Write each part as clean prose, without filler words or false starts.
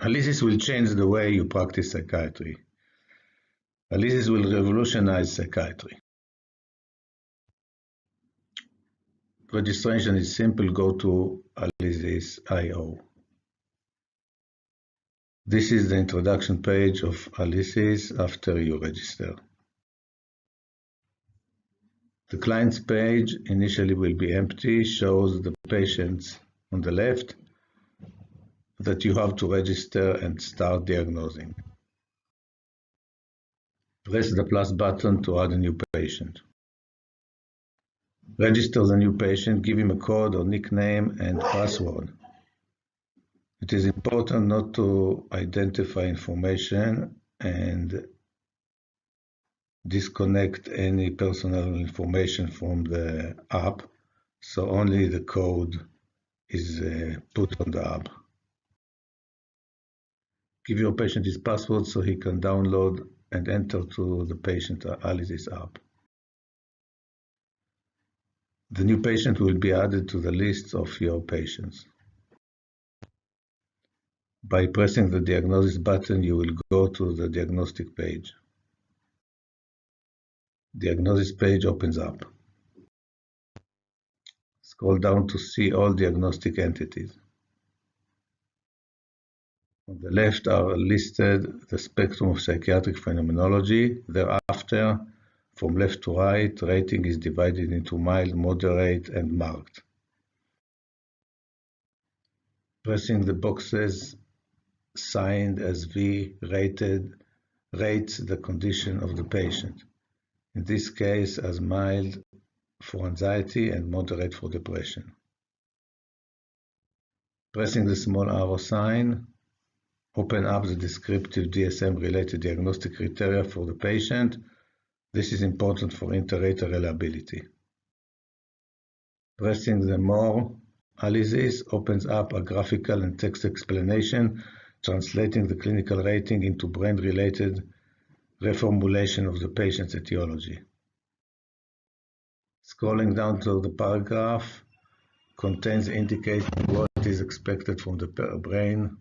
Alysis will change the way you practice psychiatry. Alysis will revolutionize psychiatry. Registration is simple. Go to Alysis.io. This is the introduction page of Alysis after you register. The client's page initially will be empty, shows the patients on the left that you have to register and start diagnosing. Press the plus button to add a new patient. Register the new patient, give him a code or nickname and password. It is important not to identify information and disconnect any personal information from the app, so only the code is put on the app. Give your patient his password so he can download and enter to the patient Alysis app. The new patient will be added to the list of your patients. By pressing the diagnosis button, you will go to the diagnostic page. Diagnosis page opens up. Scroll down to see all diagnostic entities. On the left are listed the spectrum of psychiatric phenomenology. Thereafter, from left to right, rating is divided into mild, moderate, and marked. Pressing the boxes signed as V rates the condition of the patient. In this case, as mild for anxiety and moderate for depression. Pressing the small arrow sign, open up the descriptive DSM-related diagnostic criteria for the patient. This is important for inter-rater reliability. Pressing the More Alysis opens up a graphical and text explanation translating the clinical rating into brain-related reformulation of the patient's etiology. Scrolling down to the paragraph contains indicating what is expected from the brain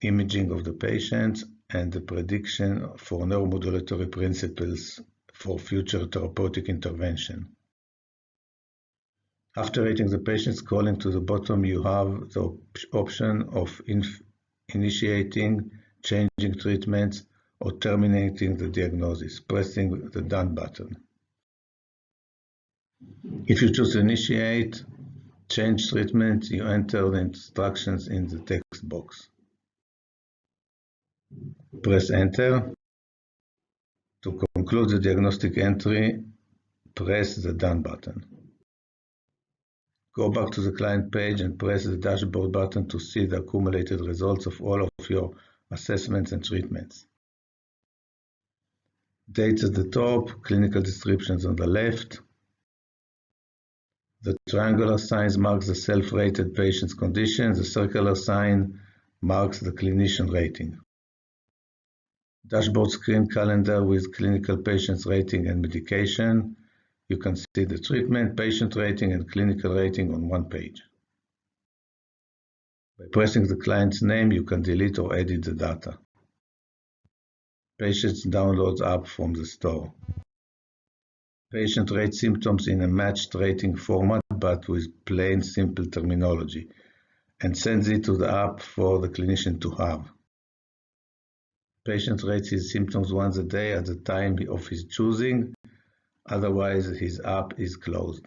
imaging of the patient and the prediction for neuromodulatory principles for future therapeutic intervention. After rating the patient, scrolling to the bottom, you have the option of initiating, changing treatments, or terminating the diagnosis, pressing the Done button. If you choose to initiate, change treatment, you enter the instructions in the text box. Press Enter. To conclude the diagnostic entry, press the Done button. Go back to the client page and press the dashboard button to see the accumulated results of all of your assessments and treatments. Dates at the top, clinical descriptions on the left. The triangular sign marks the self-rated patient's condition. The circular sign marks the clinician rating. Dashboard screen calendar with clinical patient's rating and medication. You can see the treatment, patient rating, and clinical rating on one page. By pressing the client's name, you can delete or edit the data. Patients downloads app from the store. Patient rates symptoms in a matched rating format, but with plain, simple terminology, and sends it to the app for the clinician to have. Patient rates his symptoms once a day at the time of his choosing, otherwise his app is closed.